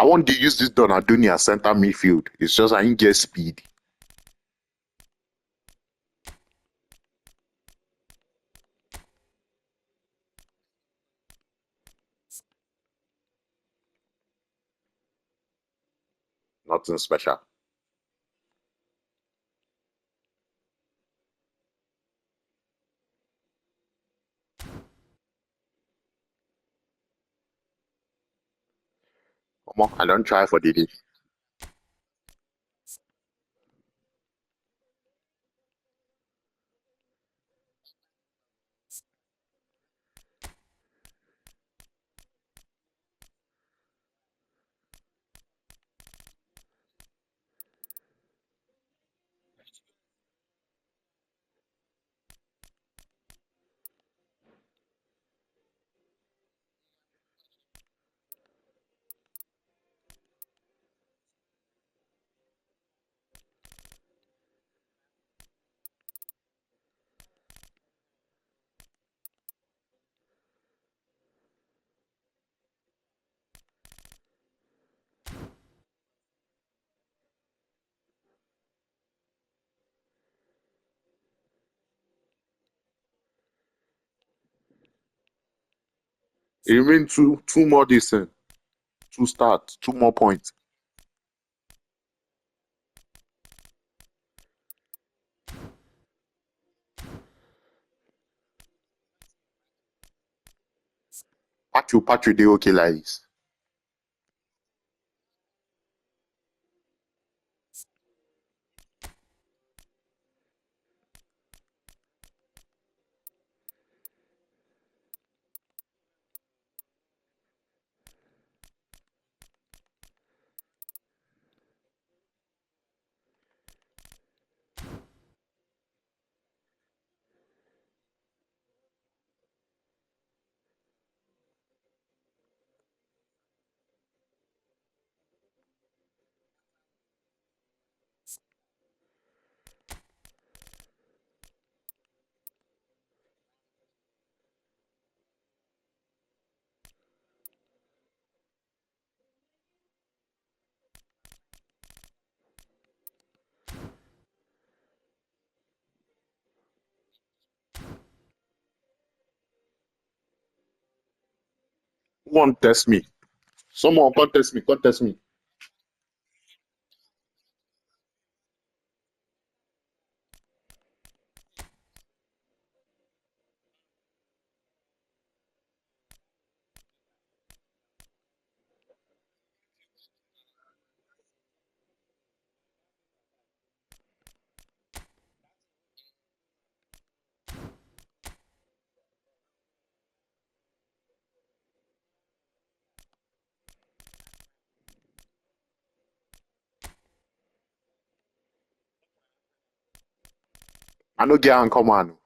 I want to use this Donadoni as center midfield. It's just I didn't get speed. Nothing special. Come on, I don't try for the day. It remain two more decent. Two starts, 2 more points. Patrick, they okay like this. Who want test me? Someone contest me. I no get am come on.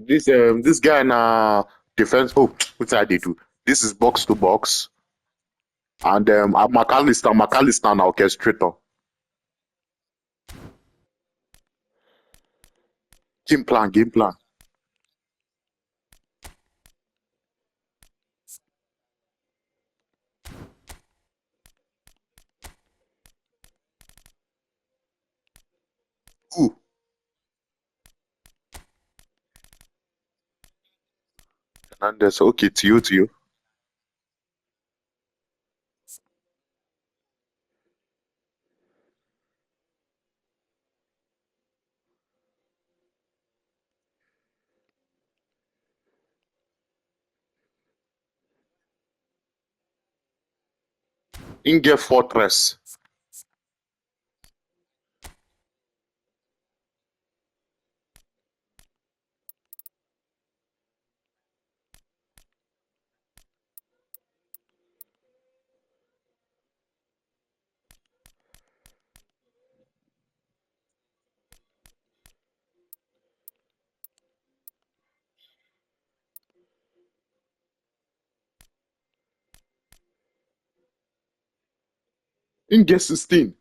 This guy na defense. Oh, what I did do? This is box to box, and McAllister na orchestrator. Game plan. Ooh, Fernandez. Okay, to you. In get fortress. In get 16.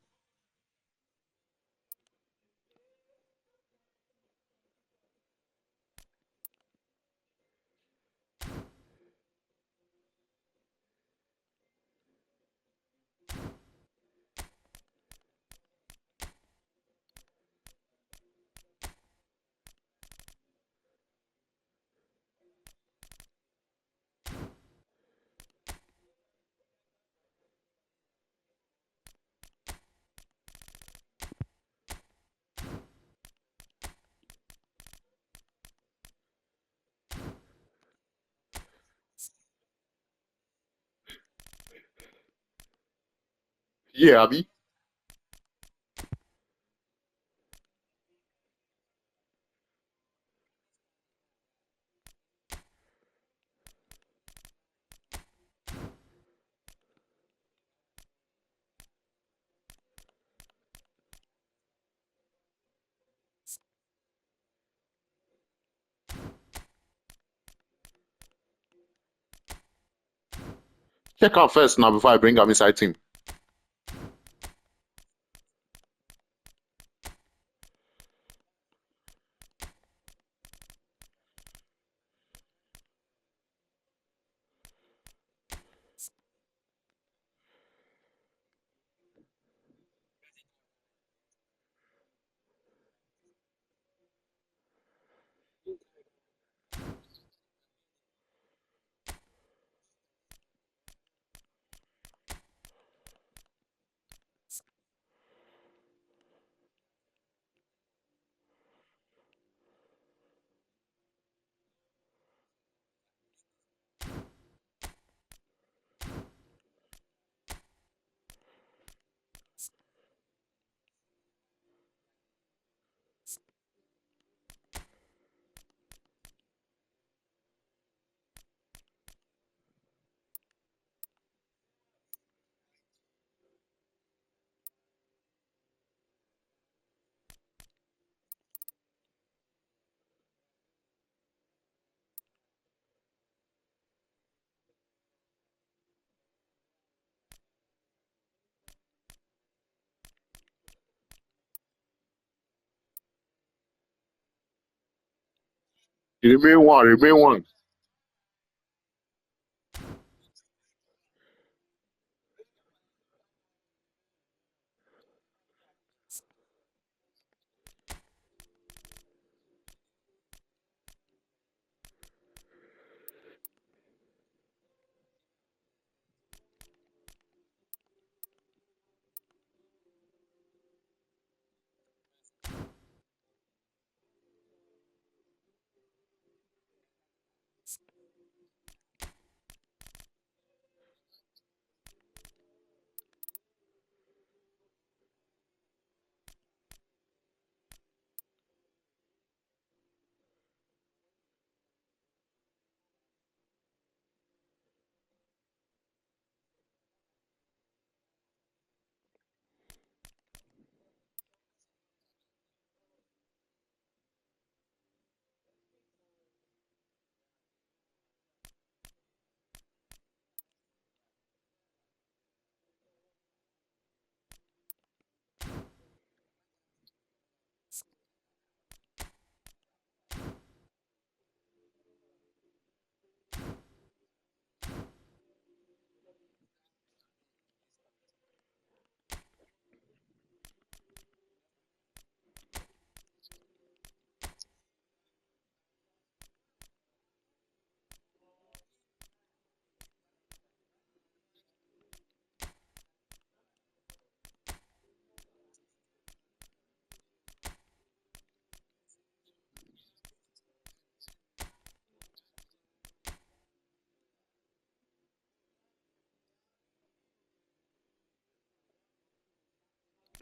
Yeah, Abby. Check out first now before I bring am inside team. Remain one, remain one.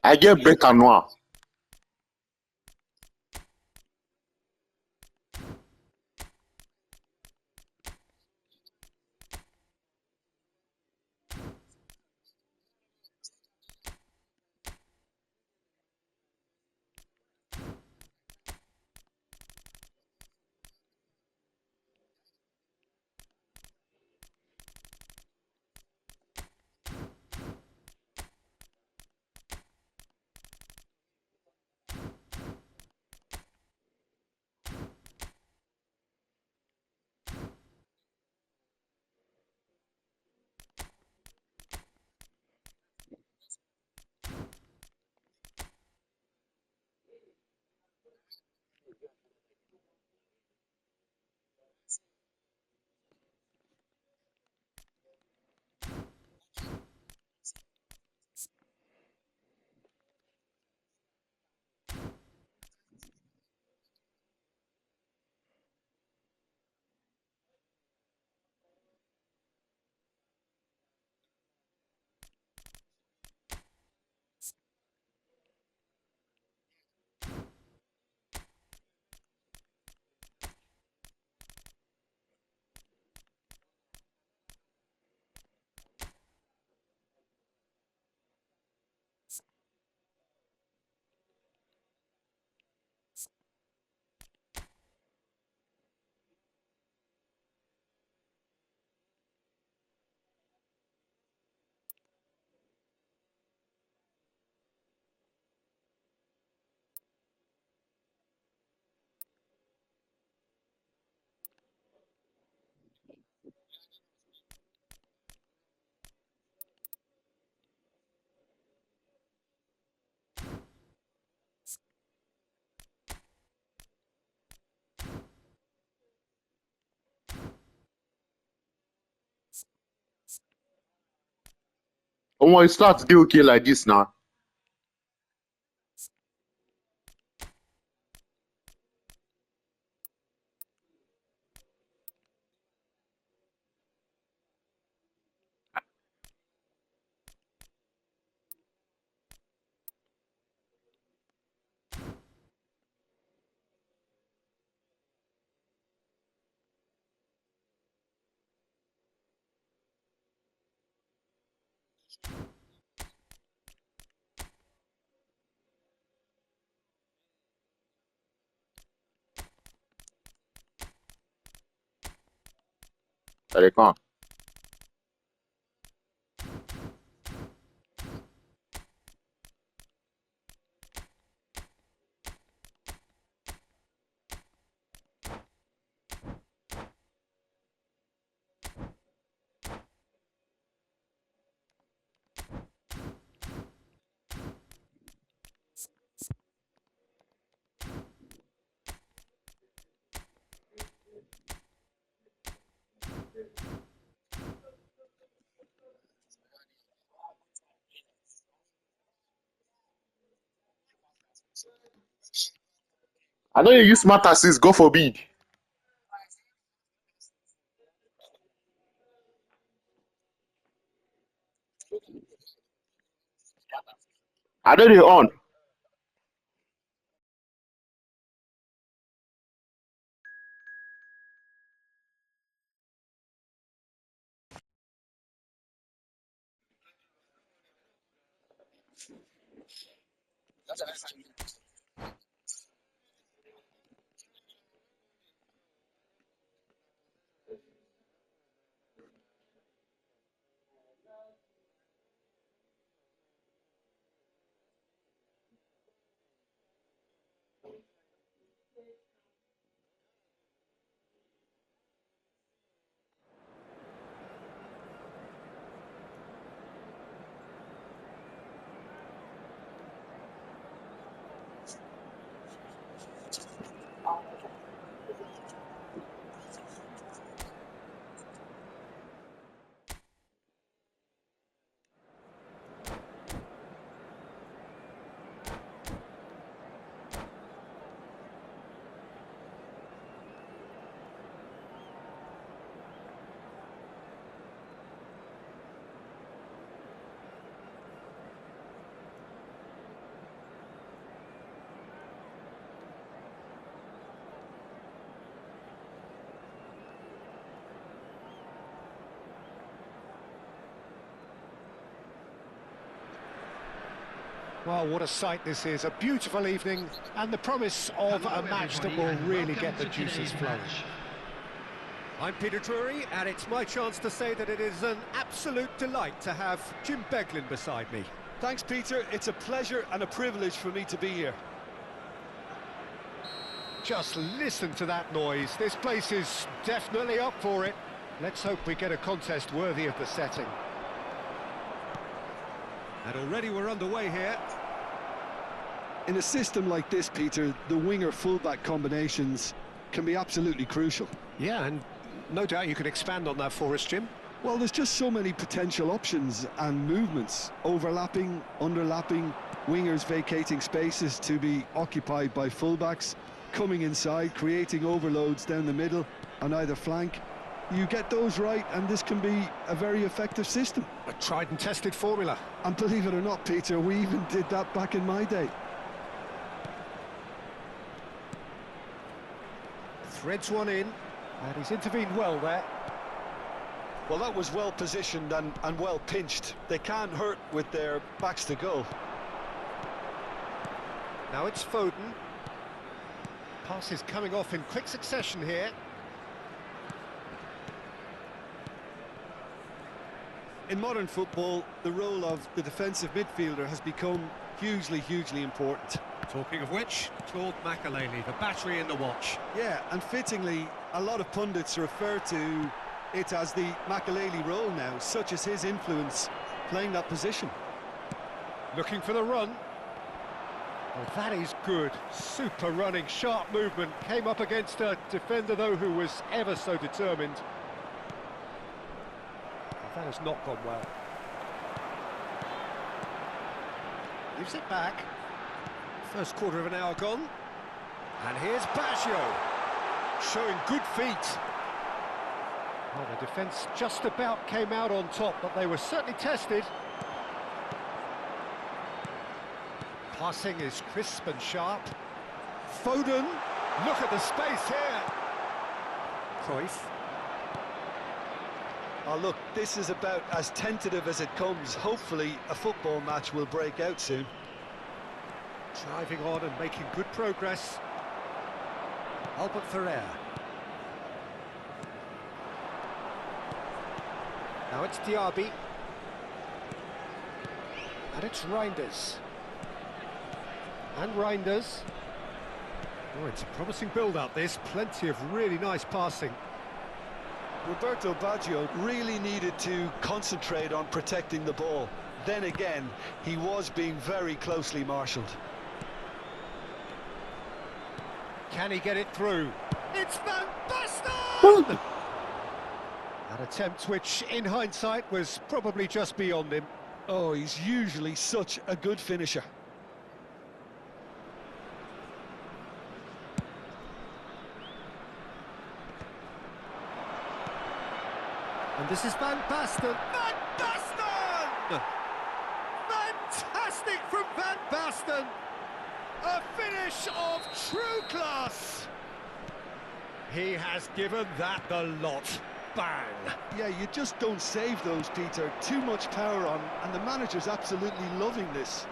I get better now. Omo, it starts dey okay like this now. I dey come. I know you use smart assist, God forbid. I know they on. Well, what a sight this is. A beautiful evening and the promise of a match that will really get the juices flowing. I'm Peter Drury, and it's my chance to say that it is an absolute delight to have Jim Beglin beside me. Thanks, Peter. It's a pleasure and a privilege for me to be here. Just listen to that noise. This place is definitely up for it. Let's hope we get a contest worthy of the setting. And already we're underway here. In a system like this, Peter, the winger-fullback combinations can be absolutely crucial. Yeah, and no doubt you can expand on that for us, Jim. Well, there's just so many potential options and movements. Overlapping, underlapping, wingers vacating spaces to be occupied by fullbacks, coming inside, creating overloads down the middle on either flank. You get those right, and this can be a very effective system. A tried and tested formula. And believe it or not, Peter, we even did that back in my day. Threads one in, and he's intervened well there. Well, that was well positioned and well pinched. They can't hurt with their backs to goal. Now it's Foden. Pass is coming off in quick succession here. In modern football, the role of the defensive midfielder has become hugely important. Talking of which, Claude Makélélé, the battery in the watch. Yeah, and fittingly, a lot of pundits refer to it as the Makélélé role now, such as his influence playing that position. Looking for the run. Well, that is good. Super running, sharp movement. Came up against a defender, though, who was ever so determined. That has not gone well. Gives it back. First quarter of an hour gone. And here's Baggio, showing good feet. Well, the defence just about came out on top, but they were certainly tested. Passing is crisp and sharp. Foden, look at the space here. Cruyff. Oh, look, this is about as tentative as it comes. Hopefully, a football match will break out soon. Driving on and making good progress. Albert Ferrer. Now it's Diaby. And it's Reinders. And Reinders. Oh, it's a promising build-up, this. Plenty of really nice passing. Roberto Baggio really needed to concentrate on protecting the ball. Then again, he was being very closely marshalled. Can he get it through? It's Van Basten! An attempt which, in hindsight, was probably just beyond him. Oh, he's usually such a good finisher. And this is Van Basten. Van Basten! Fantastic from Van Basten! A finish of true class! He has given that the lot. Bang! Yeah, you just don't save those, Peter. Too much power on, and the manager's absolutely loving this.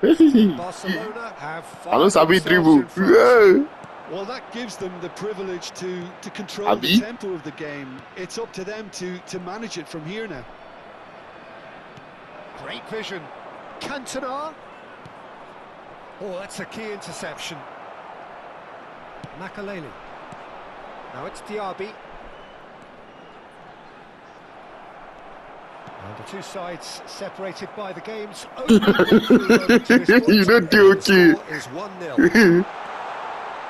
Barcelona have dribble. Yeah. Well, that gives them the privilege to control the tempo of the game. It's up to them to manage it from here now. Great vision. Cantona. Oh, that's a key interception. Makélélé. Now it's Diaby. And the two sides separated by the game's opening breakthrough. You don't do okay. The score is 1-0.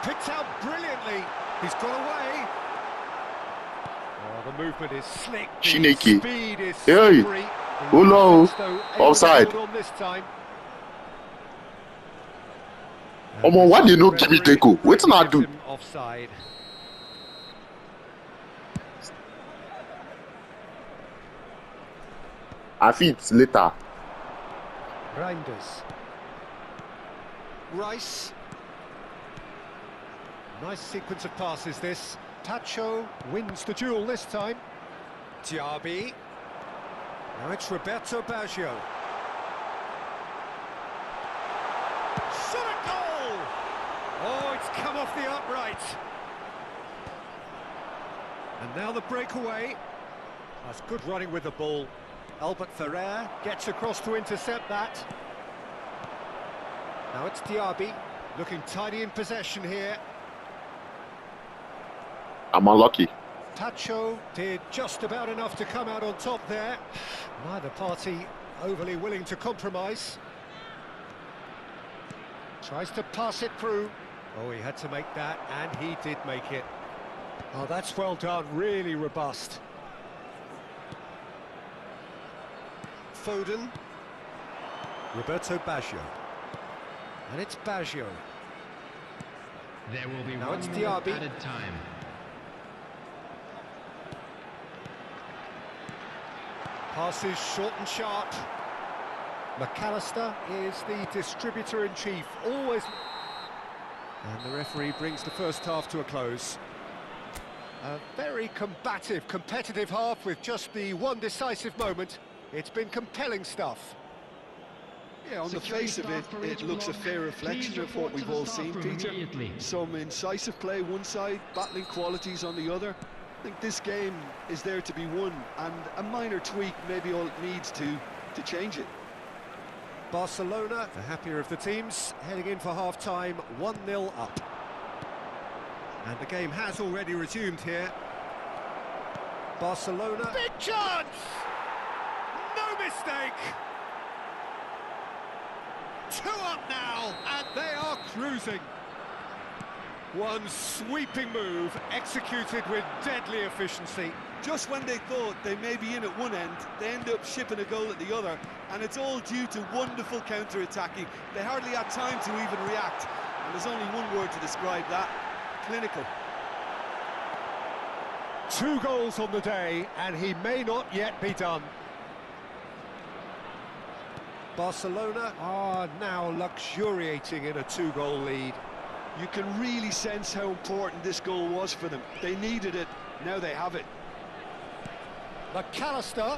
Picked out brilliantly. He's got away. Oh, the movement is slick. The speed is slippery. Hello. Offside. On this time. Omo, why they no give me Deco? What can I do? Offside. I think it's later. Reinders. Rice. Nice sequence of passes this. Tacho wins the duel this time. Diaby. Now it's Roberto Baggio. Shot at goal! Oh, it's come off the upright. And now the breakaway. That's good running with the ball. Albert Ferrer gets across to intercept that. Now it's Diaby, looking tidy in possession here. I'm unlucky. Pacho did just about enough to come out on top there. Neither party overly willing to compromise. Tries to pass it through. Oh, he had to make that, and he did make it. Oh, that's well done, really robust. Foden. Roberto Baggio. And it's Baggio. There will be Now one it's more Diaby. added time. Passes short and sharp. McAllister is the distributor-in-chief, always... And the referee brings the first half to a close. A very combative, competitive half with just the one decisive moment. It's been compelling stuff. Yeah, on the face of it, it looks a fair reflection of what we've all seen, Peter. Some incisive play one side, battling qualities on the other. I think this game is there to be won, and a minor tweak may be all it needs to change it. Barcelona, the happier of the teams, heading in for half-time, 1-0 up. And the game has already resumed here. Barcelona... Big chance! No mistake! 2 up now, and they are cruising. One sweeping move, executed with deadly efficiency. Just when they thought they may be in at one end, they end up shipping a goal at the other, and it's all due to wonderful counter-attacking. They hardly had time to even react, and there's only one word to describe that: clinical. 2 goals on the day, and he may not yet be done. Barcelona are now luxuriating in a 2-goal lead. You can really sense how important this goal was for them. They needed it, now they have it. McAllister.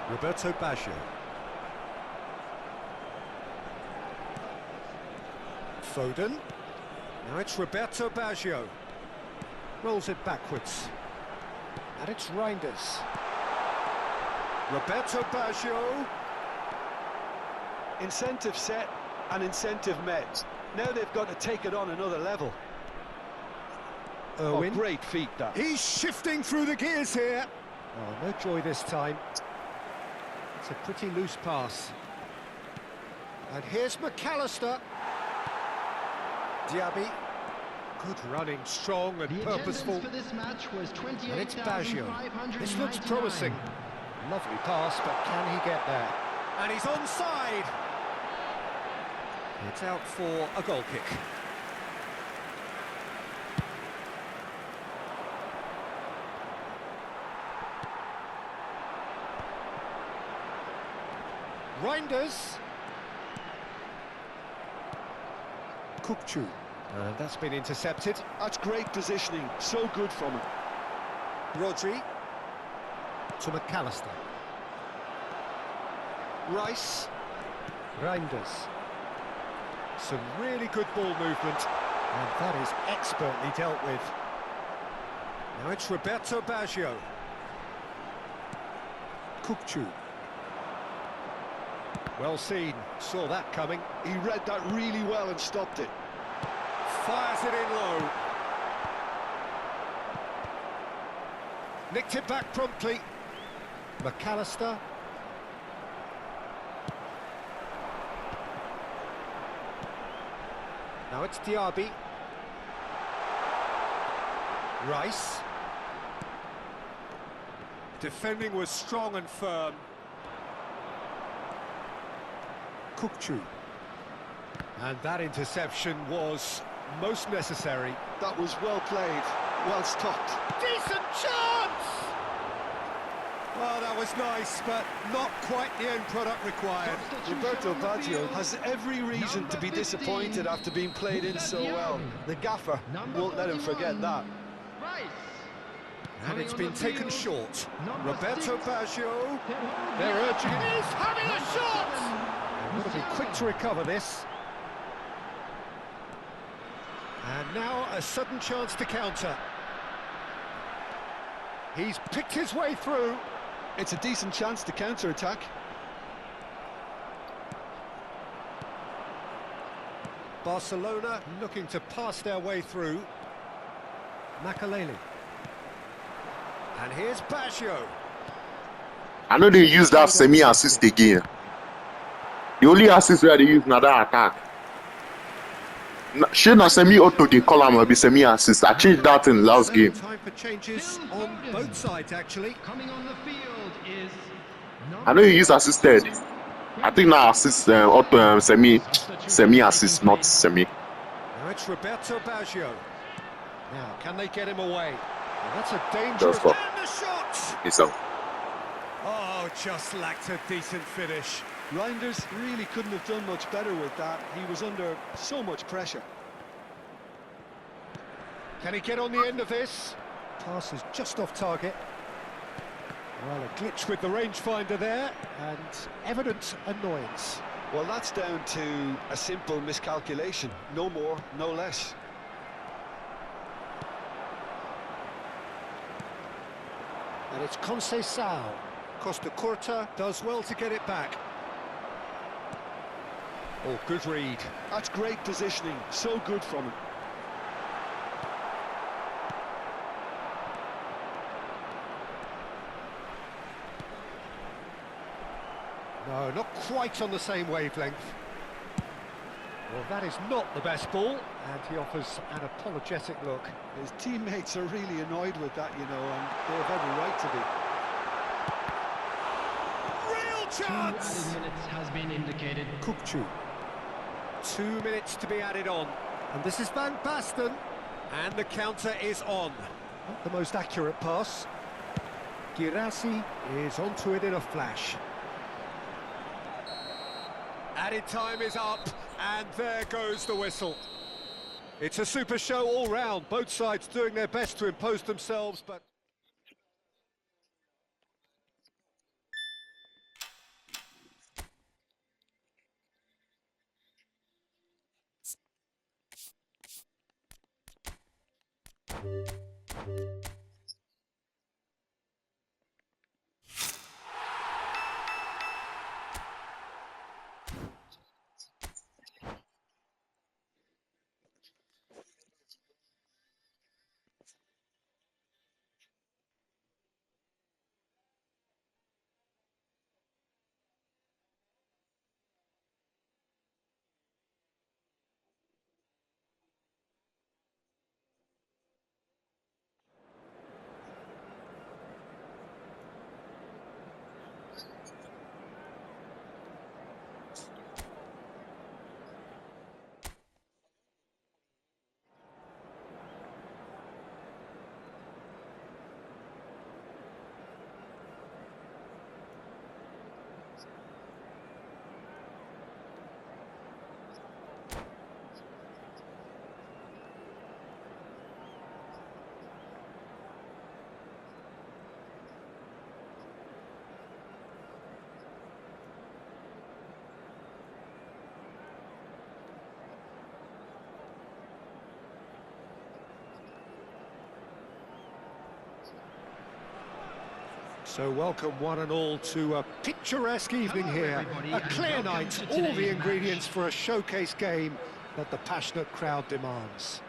Roberto Baggio. Foden. Now it's Roberto Baggio. Rolls it backwards. And it's Reinders. Roberto Baggio. Incentive set and incentive met. Now they've got to take it on another level. Irwin. Oh, great feat, that. He's shifting through the gears here. Oh, no joy this time. It's a pretty loose pass. And here's McAllister. Diaby. Good running, strong and purposeful. For this match was And it's Baggio. This looks promising. Lovely pass, but can he get there? And he's onside. It's out for a goal kick. Reinders. Kukçu. And that's been intercepted. That's great positioning, so good from him. Rodri. To McAllister. Rice. Reinders. Some really good ball movement, and that is expertly dealt with. Now it's Roberto Baggio. Kukçu. Well seen, saw that coming. He read that really well and stopped it. Fires it in low. Nicked it back promptly. McAllister. Now it's Diaby. Rice. Defending was strong and firm. Kukçu. And that interception was most necessary. That was well played, well stopped. Decent chance! Well, that was nice, but not quite the end product required. Roberto Baggio has every reason to be disappointed after being played in so well. The gaffer won't let him forget that. And it's been taken short. Number Roberto 6. Baggio. They're urging it. He's having a shot! They've got to be quick to recover this. And now a sudden chance to counter. He's picked his way through. It's a decent chance to counter-attack. Barcelona looking to pass their way through. Makaleli. And here's Baggio. I know they use that semi-assist again. The only assist where they use another attack. She na semi-auto they call him be semi-assist. I changed that in last game. Time for changes on both sides, actually. Coming on the field is I know you use assisted. I think now assist auto semi-assist, not semi. Now it's Roberto Baggio. Now, can they get him away? Well, that's a dangerous... That's And the shot! It's out. Oh, just lacked a decent finish. Reinders really couldn't have done much better with that. He was under so much pressure. Can he get on the end of this? Pass is just off target. Well, a glitch with the rangefinder there, and evident annoyance. Well, that's down to a simple miscalculation. No more, no less. And it's Conceição. Costa Curta does well to get it back. Oh, good read. That's great positioning. So good from him. No, not quite on the same wavelength. Well, that is not the best ball, and he offers an apologetic look. His teammates are really annoyed with that, you know, and they have every right to be. Real 2 chance! added minutes has been indicated. Kukçu. 2 minutes to be added on. And this is Van Basten. And the counter is on. Not the most accurate pass. Girassi is onto it in a flash. Added time is up, and there goes the whistle. It's a super show all round, both sides doing their best to impose themselves, but... So welcome one and all to a picturesque evening Hello, here. everybody, A and clear welcome night, to all the today's ingredients match. for a showcase game that the passionate crowd demands.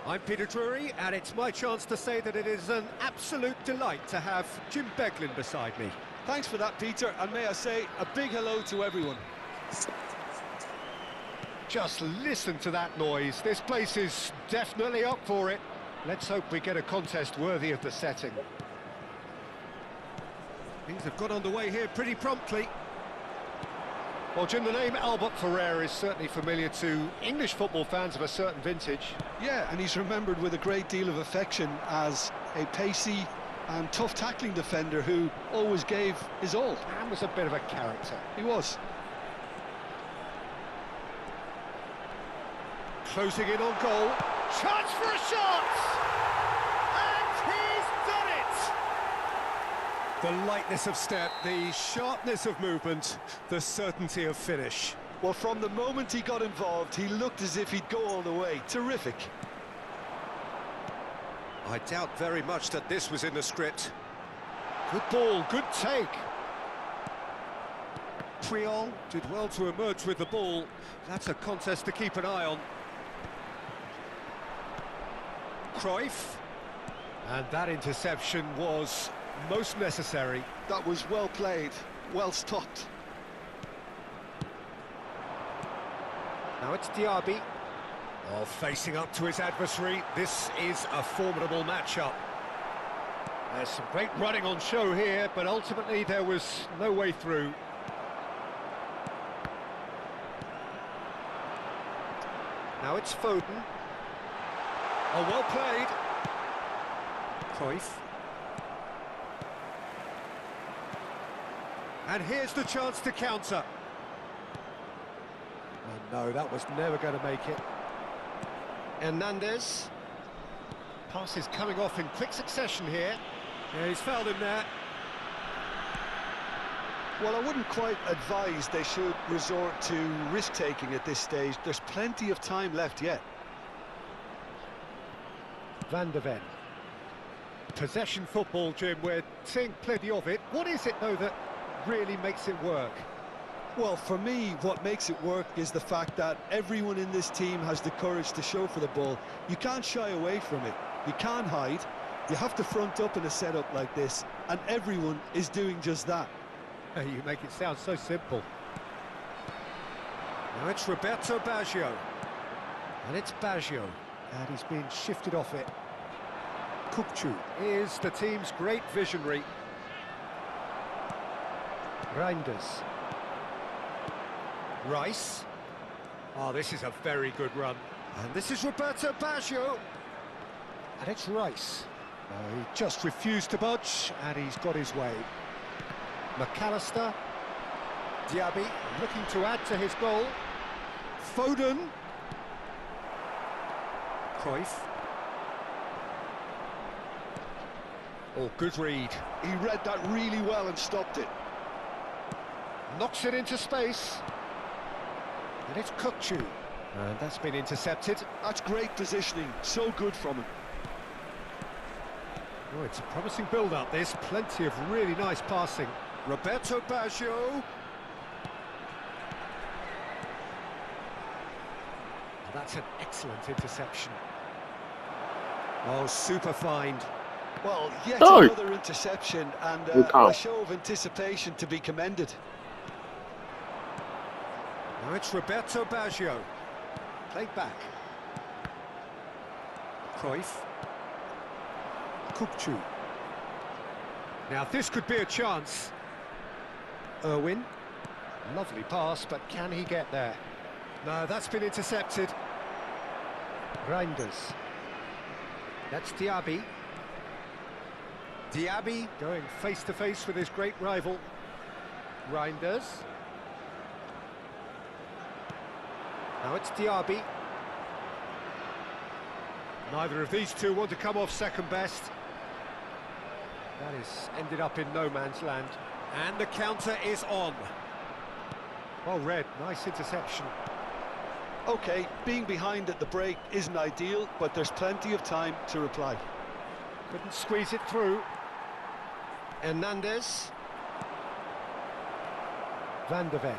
I'm Peter Drury, and it's my chance to say that it is an absolute delight to have Jim Beglin beside me. Thanks for that, Peter, and may I say a big hello to everyone. Just listen to that noise. This place is definitely up for it. Let's hope we get a contest worthy of the setting. Things have got underway here pretty promptly. Well, Jim, the name Albert Ferrer is certainly familiar to English football fans of a certain vintage. Yeah, and he's remembered with a great deal of affection as a pacey and tough tackling defender who always gave his all. And was a bit of a character. He was. Closing in on goal. Chance for a shot! And he's The lightness of step, the sharpness of movement, the certainty of finish. Well, from the moment he got involved, he looked as if he'd go all the way. Terrific. I doubt very much that this was in the script. Good ball, good take. Priol did well to emerge with the ball. That's a contest to keep an eye on. Cruyff. And that interception was most necessary. That was well played, well stopped. Now it's Diaby. Oh, facing up to his adversary. This is a formidable matchup. There's some great running on show here, but ultimately there was no way through. Now it's Foden. Oh, well played. Cruyff. And here's the chance to counter. Oh, no, that was never going to make it. Hernandez. Pass is coming off in quick succession here. Yeah, he's fouled him there. Well, I wouldn't quite advise they should resort to risk-taking at this stage. There's plenty of time left yet. Van de Ven. Possession football, Jim, we're seeing plenty of it. What is it, though, that really makes it work? Well, for me, what makes it work is the fact that everyone in this team has the courage to show for the ball. You can't shy away from it. You can't hide. You have to front up in a setup like this, and everyone is doing just that. You make it sound so simple. Now it's Roberto Baggio. And it's Baggio. And he's been shifted off it. Kupchu is the team's great visionary. Reinders. Rice. Oh, this is a very good run. And this is Roberto Baggio. And it's Rice. He just refused to budge, and he's got his way. McAllister. Diaby looking to add to his goal. Foden. Cruyff. Oh, good read. He read that really well and stopped it. Knocks it into space. And it's Kupchu. And that's been intercepted. That's great positioning. So good from him. Oh, it's a promising build-up, this. Plenty of really nice passing. Roberto Baggio. That's an excellent interception. Oh, super find. Well, yet Oh. another interception, and Look out. a show of anticipation to be commended. Now it's Roberto Baggio. Played back. Cruyff. Kupchu. Now this could be a chance. Irwin. Lovely pass, but can he get there? No, that's been intercepted. Reinders. That's Diaby. Diaby going face-to-face with his great rival. Reinders. Now it's Diaby. Neither of these two want to come off second best. That is ended up in no man's land. And the counter is on. Well read, nice interception. OK, being behind at the break isn't ideal, but there's plenty of time to reply. Couldn't squeeze it through. Hernandez. Van de Ven.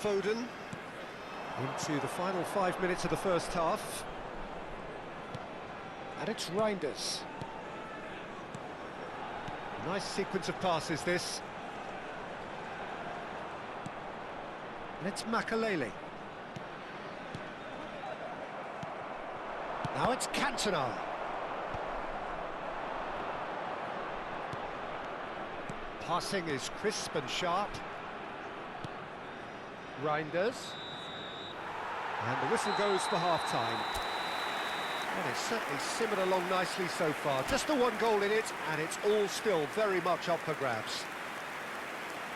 Foden. Into the final 5 minutes of the first half. And it's Reinders. Nice sequence of passes, this. And it's Makalele. Now it's Cantona. Passing is crisp and sharp. Reinders. And the whistle goes for half-time. And it's certainly simmered along nicely so far. Just the one goal in it, and it's all still very much up for grabs.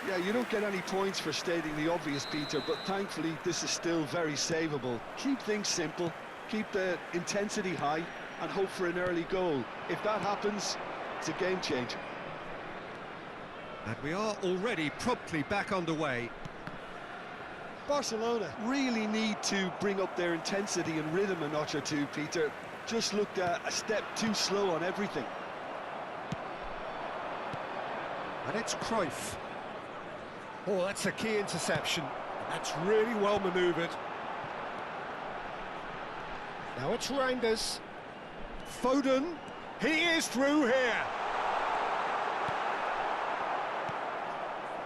Yeah, you don't get any points for stating the obvious, Peter, but thankfully this is still very savable. Keep things simple, keep the intensity high, and hope for an early goal. If that happens, It's a game changer. And we are already promptly back underway. Barcelona really need to bring up their intensity and rhythm a notch or two, Peter. Just looked a step too slow on everything. And it's Cruyff. Oh, that's a key interception. That's really well manoeuvred. Now it's Reinders. Foden. He is through here.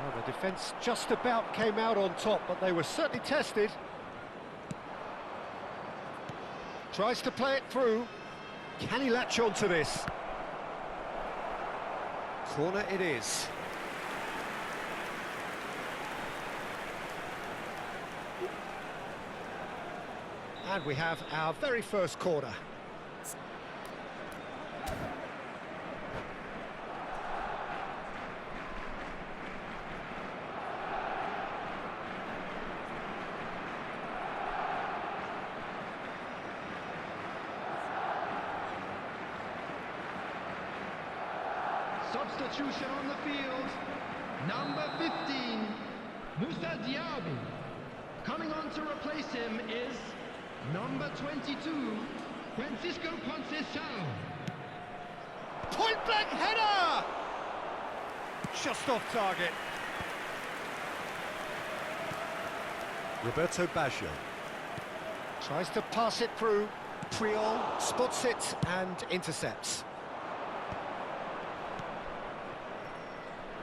Well, the defence just about came out on top, but they were certainly tested. Tries to play it through. Can he latch on to this? Corner it is. And we have our very first corner. Substitution on the field. Number 15, Moussa Diaby. Coming on to replace him is number 22, Francisco Conceição. Point-blank header! Just off target. Roberto Baggio tries to pass it through. Puyol spots it and intercepts.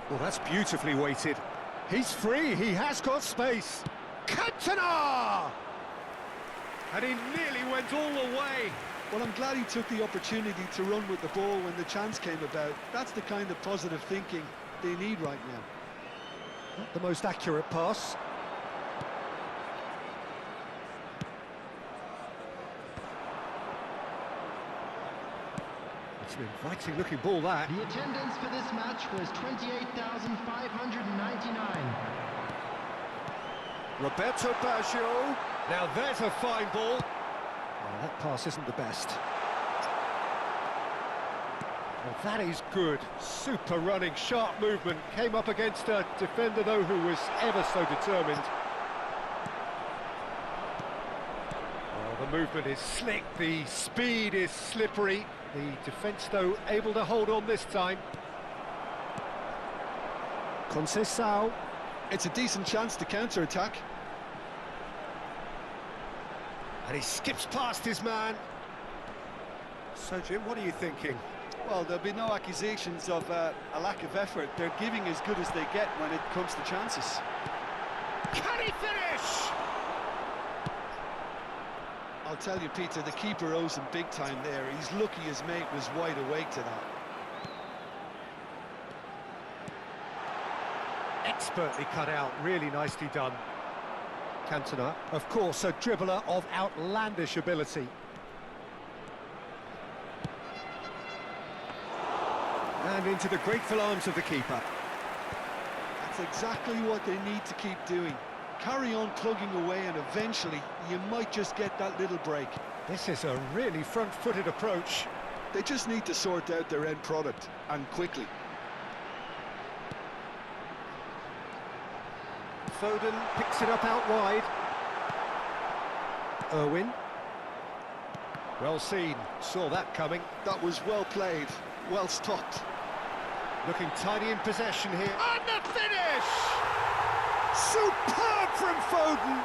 Well, that's beautifully weighted. He's free, he has got space. Cantona! And he nearly went all the way. Well, I'm glad he took the opportunity to run with the ball when the chance came about. That's the kind of positive thinking they need right now. Not the most accurate pass. It's an inviting looking ball, that. The attendance for this match was 28,599. Roberto Baggio. Now there's a fine ball. Oh, that pass isn't the best. Well, that is good. Super running, sharp movement. Came up against a defender, though, who was ever so determined. Oh, the movement is slick. The speed is slippery. The defence, though, able to hold on this time. Conceição. It's a decent chance to counter-attack. And he skips past his man. So, Jim, what are you thinking? Well, there'll be no accusations of a lack of effort. They're giving as good as they get when it comes to chances. Can he finish? I'll tell you, Peter, the keeper owes him big time there. He's lucky his mate was wide awake to that. Expertly cut out, really nicely done. Cantona, of course, a dribbler of outlandish ability. And into the grateful arms of the keeper. That's exactly what they need to keep doing. Carry on plugging away and eventually you might just get that little break. This is a really front-footed approach. They just need to sort out their end product, and quickly. Foden picks it up out wide. Irwin. Well seen, saw that coming. That was well played, well stopped. Looking tidy in possession here. And the finish! Superb from Foden!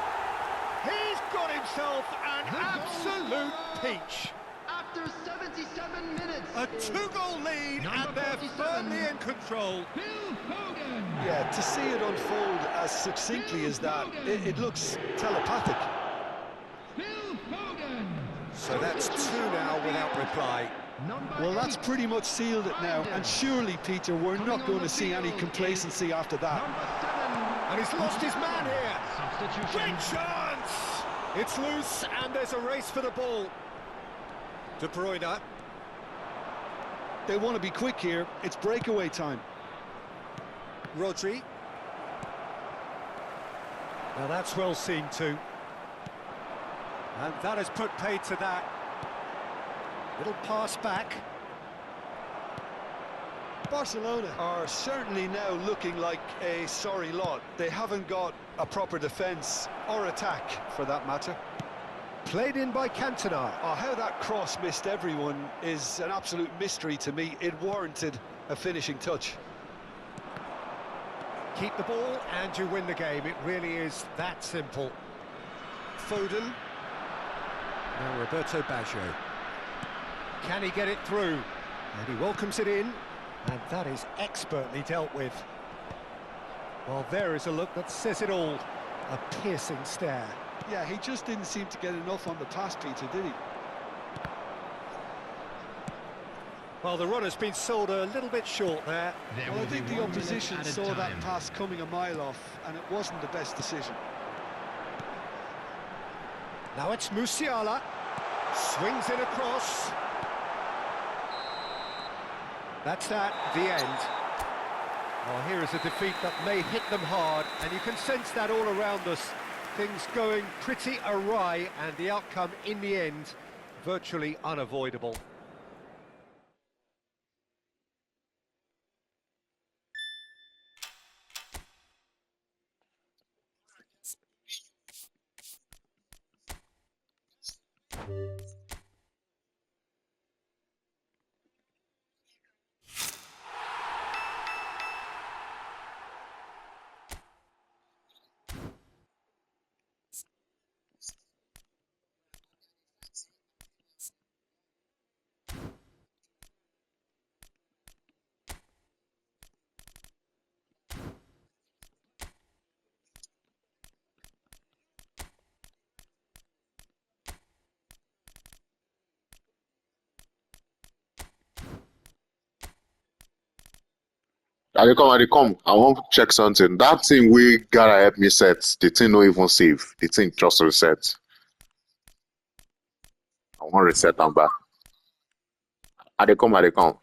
He's got himself an absolute peach. After 77 minutes. A two-goal lead, and they're 47. firmly in control. Phil Foden. Yeah, to see it unfold as succinctly as that, it looks telepathic. Phil Foden. So that's two now without reply. Well, that's pretty much sealed it now, and surely, Peter, we're not going to see any complacency after that. And he's lost his man here. Substitution. Great chance! It's loose, and there's a race for the ball. De Bruyne. They want to be quick here. It's breakaway time. Rodri. Now that's well seen too. And that has put paid to that. Little pass back. Barcelona are certainly now looking like a sorry lot. They haven't got a proper defence or attack, for that matter. Played in by Cantona. Oh, how that cross missed everyone is an absolute mystery to me. It warranted a finishing touch. Keep the ball and you win the game. It really is that simple. Foden. Now Roberto Baggio. Can he get it through? And he welcomes it in. And that is expertly dealt with. Well, there is a look that says it all. A piercing stare. Yeah, he just didn't seem to get enough on the pass, Peter, did he? Well, the runner's been sold a little bit short there. There Well, I will be think the 1 minute opposition added saw that time. pass coming a mile off, and it wasn't the best decision. Now it's Musiala. Swings it across. That's that, the end. Well, here is a defeat that may hit them hard, and you can sense that all around us. Things going pretty awry, and the outcome in the end, virtually unavoidable. I dey come. I want to check something. That thing we gotta help me set. The thing no even save. The thing just reset. I want reset am back. I dey come. I dey come.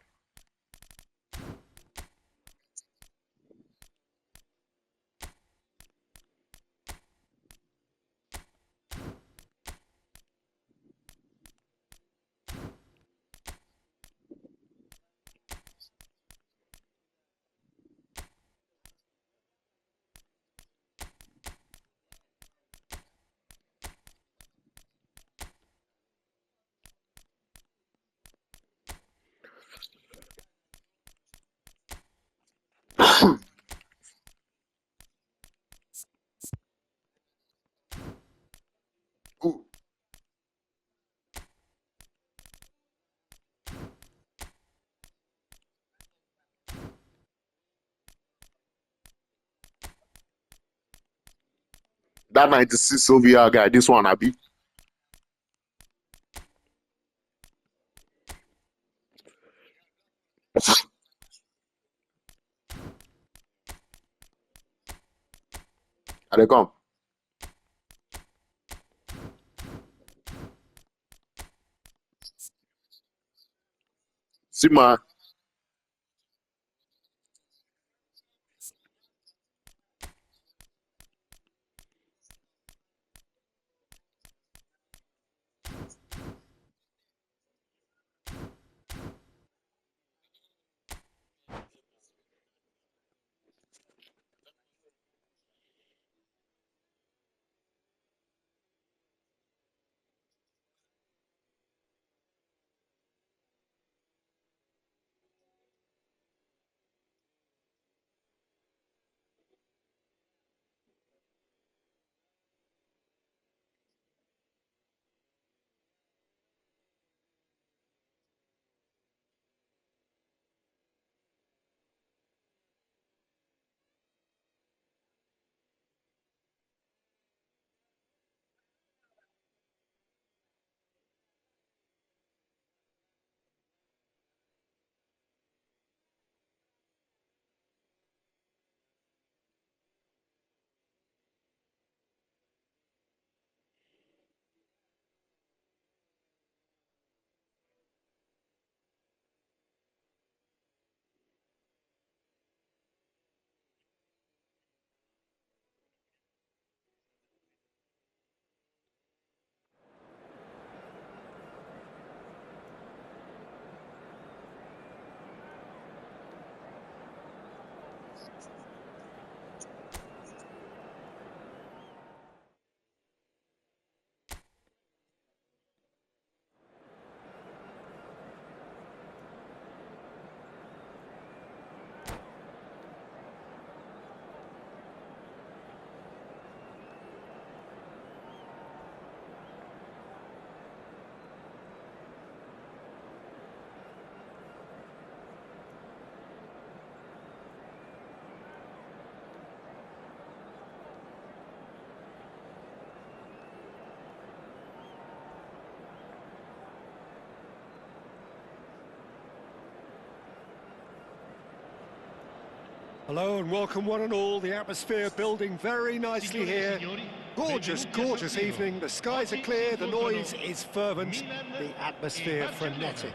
Ooh. That 96 OVR guy, this one Abi. I dey come. See man. Hello and welcome one and all. The atmosphere building very nicely here. Gorgeous, gorgeous evening. The skies are clear, the noise is fervent, the atmosphere frenetic.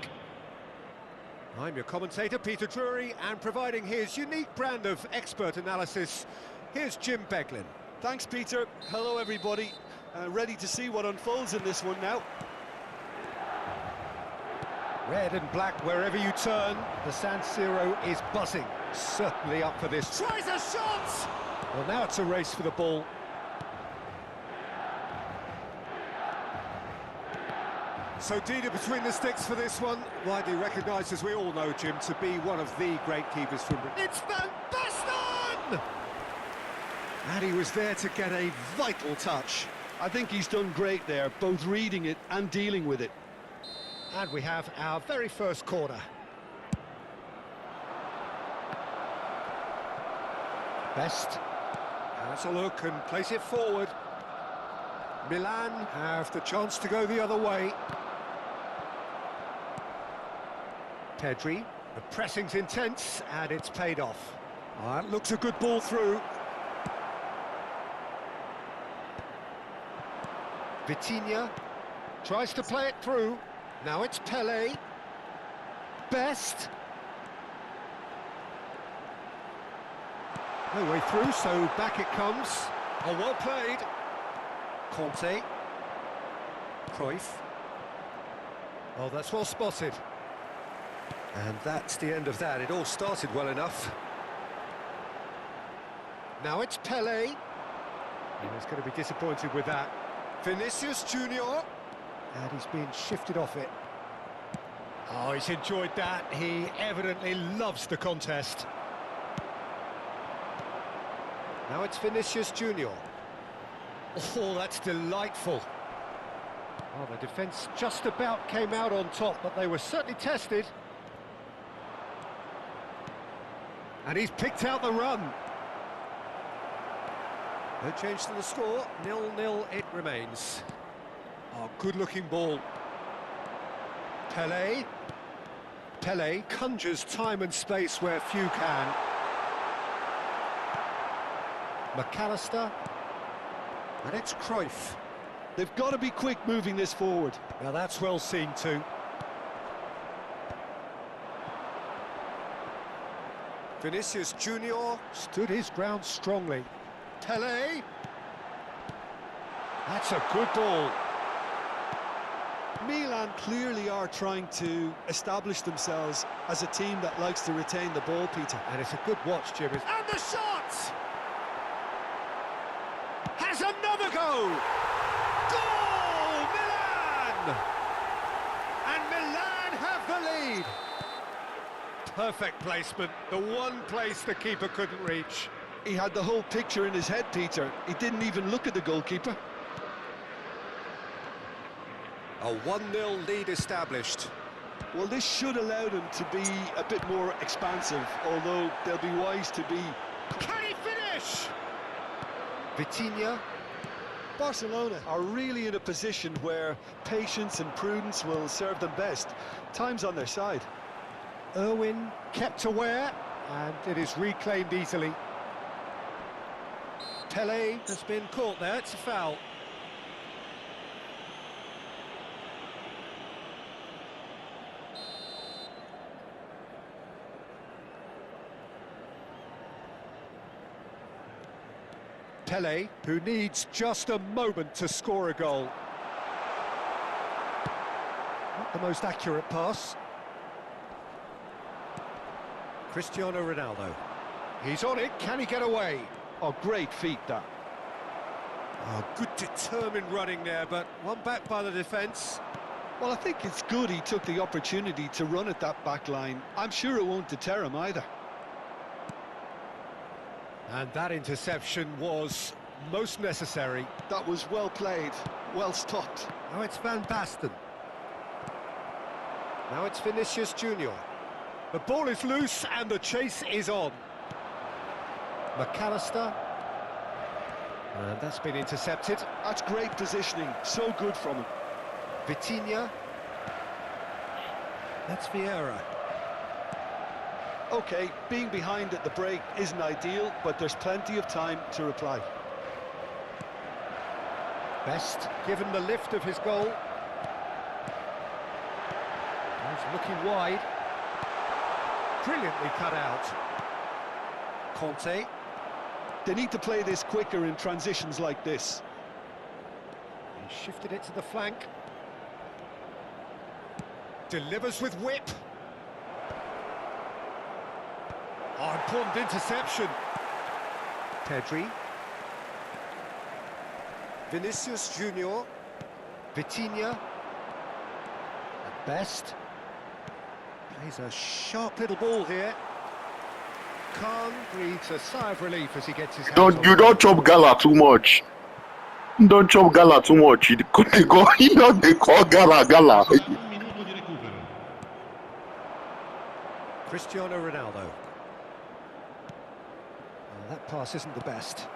I'm your commentator, Peter Drury, and providing his unique brand of expert analysis, here's Jim Beglin. Thanks, Peter. Hello, everybody. Ready to see what unfolds in this one now. Red and black wherever you turn, the San Siro is buzzing. Certainly up for this. Tries a shot! Well, now it's a race for the ball. So Dida between the sticks for this one, widely recognised, as we all know, Jim, to be one of the great keepers from Britain. It's Van Basten! And he was there to get a vital touch. I think he's done great there, both reading it and dealing with it. And we have our very first corner. Best has a look and plays it forward. Milan have the chance to go the other way. Pedri, the pressing's intense and it's paid off. That looks a good ball through. Vitinha tries to play it through. Now it's Pele. Best. No way through, so back it comes. Oh, well played. Conte. Cruyff. Oh, that's well spotted. And that's the end of that. It all started well enough. Now it's Pele. He's going to be disappointed with that. Vinicius Junior. And he's been shifted off it. Oh, he's enjoyed that. He evidently loves the contest. Now it's Vinicius Junior. Oh, that's delightful. Oh, the defence just about came out on top, but they were certainly tested. And he's picked out the run. No change to the score. 0-0 it remains. Oh, good-looking ball. Pele. Pele conjures time and space where few can. McAllister. And it's Cruyff. They've got to be quick moving this forward. Now that's well seen too. Vinicius Junior stood his ground strongly. Pele. That's a good ball. Milan clearly are trying to establish themselves as a team that likes to retain the ball, Peter. And it's a good watch, Jim. And the shot! Has another go! Goal! Milan! And Milan have the lead. Perfect placement, the one place the keeper couldn't reach. He had the whole picture in his head, Peter. He didn't even look at the goalkeeper. A 1-0 lead established. Well, this should allow them to be a bit more expansive, although they'll be wise to be. Can he finish? Vitinha. Barcelona are really in a position where patience and prudence will serve them best. Time's on their side. Irwin kept aware, and it is reclaimed easily. Pele has been caught there, it's a foul. Pele, who needs just a moment to score a goal. Not the most accurate pass. Cristiano Ronaldo. He's on it, can he get away? Oh, great feat, that. Oh, good determined running there, but one back by the defence. Well, I think it's good he took the opportunity to run at that back line. I'm sure it won't deter him either. And that interception was most necessary. That was well played, well stopped. Now it's Van Basten. Now it's Vinicius Junior. The ball is loose and the chase is on. McAllister. And that's been intercepted. That's great positioning, so good from him. Vitinha. That's Vieira. OK, being behind at the break isn't ideal, but there's plenty of time to reply. Best given the lift of his goal. He's looking wide. Brilliantly cut out. Conte. They need to play this quicker in transitions like this. He shifted it to the flank. Delivers with whip. Oh, important interception. Pedri. Vinicius Junior. Vitinha. At best. Plays a sharp little ball here. Khan breathes a sigh of relief as he gets his hands on You it. don't chop gala too much. Don't chop gala too much. They call gala gala. Un minuto di recupero. Cristiano Ronaldo. Well, that pass isn't the best.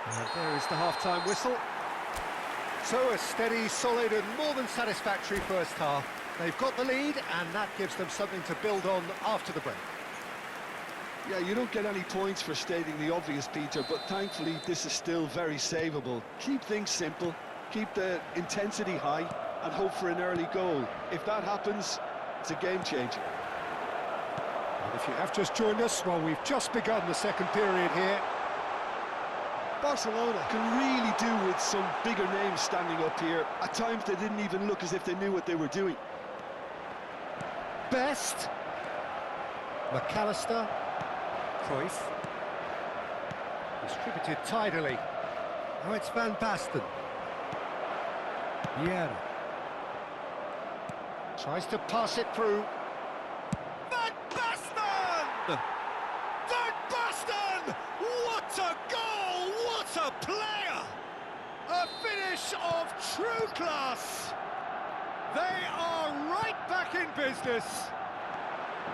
And there is the half-time whistle. So a steady, solid and more than satisfactory first half. They've got the lead and that gives them something to build on after the break. Yeah, you don't get any points for stating the obvious, Peter, but thankfully this is still very savable. Keep things simple, keep the intensity high, and hope for an early goal. If that happens, it's a game changer. And if you have just joined us, well, we've just begun the second period here. Barcelona can really do with some bigger names standing up here. At times they didn't even look as if they knew what they were doing. Best. McAllister. Cruyff. Distributed tidily. Now it's Van Basten. Vieira. Tries to pass it through. Van Basten! Van Basten! What a goal! What a player! A finish of true class! They are right back in business.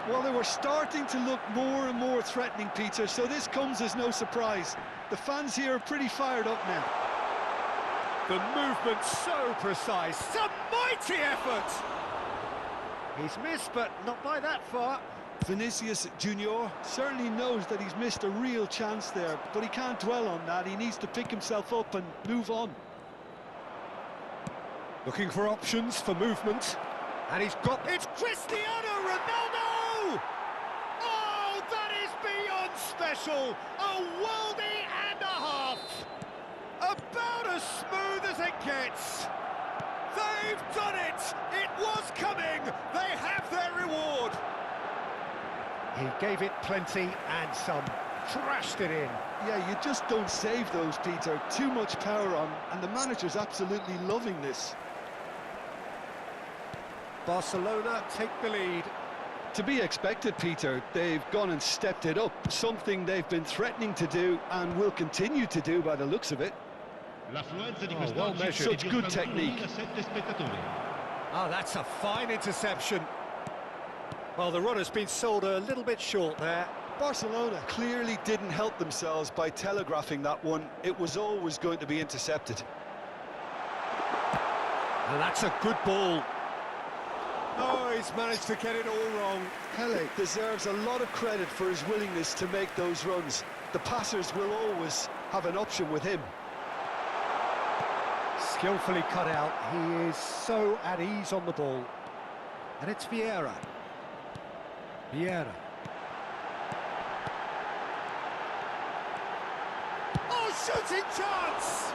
Well, they were starting to look more and more threatening, Peter, so this comes as no surprise. The fans here are pretty fired up now. The movement so precise, some mighty effort! He's missed, but not by that far. Vinicius Junior certainly knows that he's missed a real chance there, but he can't dwell on that. He needs to pick himself up and move on. Looking for options for movement. And he's got... It's Cristiano Ronaldo! Oh, that is beyond special! A worldie and a half! About as smooth as it gets! They've done it! It was coming! They have their reward! He gave it plenty and some. Trashed it in. Yeah, you just don't save those, Peter. Too much power on, and the manager's absolutely loving this. Barcelona take the lead. To be expected, Peter. They've gone and stepped it up, something they've been threatening to do and will continue to do by the looks of it. L'affluenza di well quest'oggi measured. è di Such good 81.007 technique. spettatori. Oh, that's a fine interception. Well, the runner's been sold a little bit short there. Barcelona clearly didn't help themselves by telegraphing that one. It was always going to be intercepted. And that's a good ball. Oh, he's managed to get it all wrong. Pele deserves a lot of credit for his willingness to make those runs. The passers will always have an option with him. Skillfully cut out. He is so at ease on the ball. And it's Vieira. Vieira. Oh, shooting chance!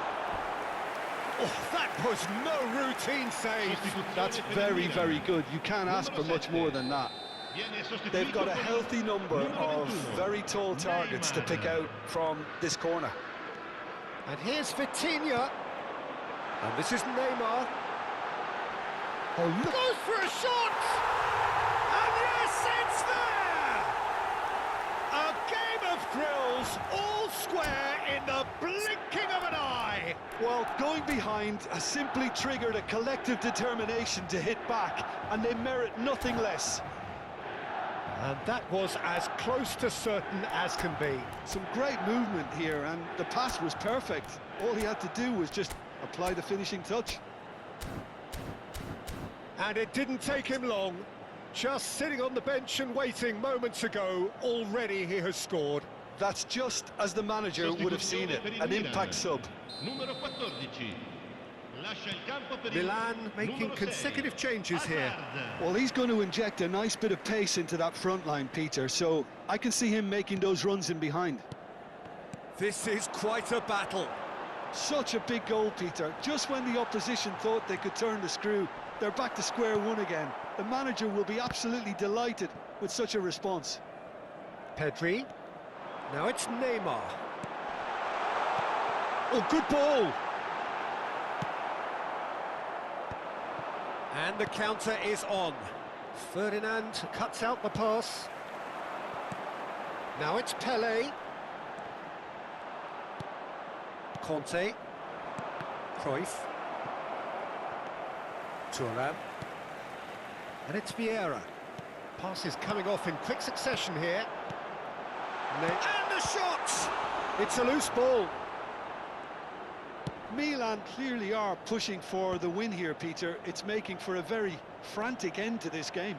Oh, that was no routine save. That's very, very good. You can't ask for much more than that. They've got a healthy number of very tall targets to pick out from this corner. And here's Vitinha. And this is Neymar. Oh, look. Goes for a shot! And yes, it's there! A game of thrills, all square in the blinking of an eye. Well, going behind has simply triggered a collective determination to hit back, and they merit nothing less. And that was as close to certain as can be. Some great movement here, and the pass was perfect. All he had to do was just apply the finishing touch. And it didn't take him long. Just sitting on the bench and waiting moments ago, already he has scored. That's just as the manager would have seen it, an impact sub. Numero 14. Lascia il campo per il Milan making numero consecutive 6. changes here. Hazard. Well, he's going to inject a nice bit of pace into that front line, Peter, so I can see him making those runs in behind. This is quite a battle. Such a big goal, Peter. Just when the opposition thought they could turn the screw, they're back to square one again. The manager will be absolutely delighted with such a response. Pedri. Now it's Neymar. Oh, good ball. And the counter is on. Ferdinand cuts out the pass. Now it's Pele. Conte. Cruyff. Thuram. And it's Vieira. Passes coming off in quick succession here. And the shot! It's a loose ball. Milan clearly are pushing for the win here, Peter. It's making for a very frantic end to this game.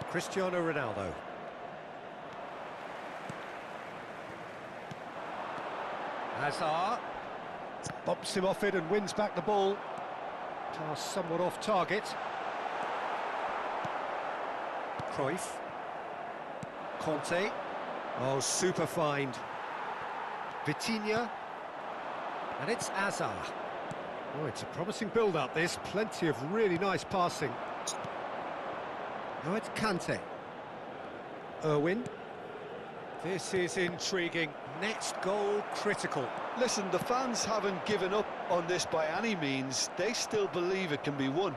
Cristiano Ronaldo. Hazard bumps him off it and wins back the ball. Pass somewhat off target. Cruyff. Conte. Oh, super find. Vitinha. And it's Hazard. Oh, it's a promising build-up, this. Plenty of really nice passing. Now it's Kante. Irwin. This is intriguing. Next goal critical. Listen, the fans haven't given up on this by any means. They still believe it can be won.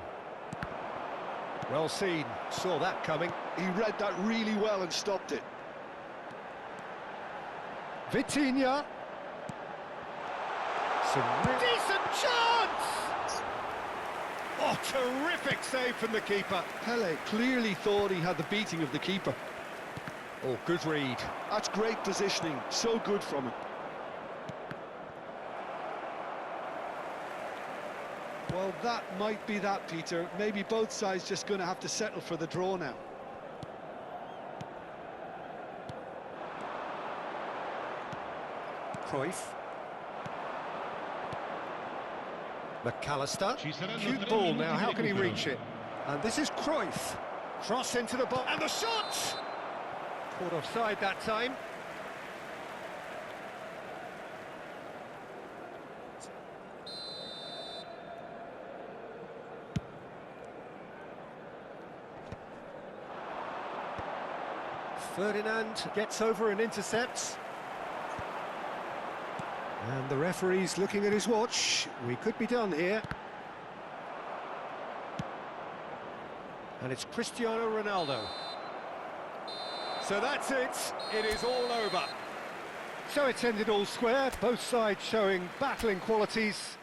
Well seen. Saw that coming. He read that really well and stopped it. Vitinha. Some decent chance! Oh, terrific save from the keeper. Pele clearly thought he had the beating of the keeper. Oh, good read. That's great positioning, so good from him. Well, that might be that, Peter. Maybe both sides just going to have to settle for the draw now. Cruyff. McAllister. Ci saranno Cute 3 ball minuti now, di how can he recupero. reach it? And this is Cruyff. Cross into the box, and the shot! Caught offside that time. Ferdinand gets over and intercepts. And the referee's looking at his watch. We could be done here. And it's Cristiano Ronaldo. So that's it. It is all over. So it's ended all square, both sides showing battling qualities.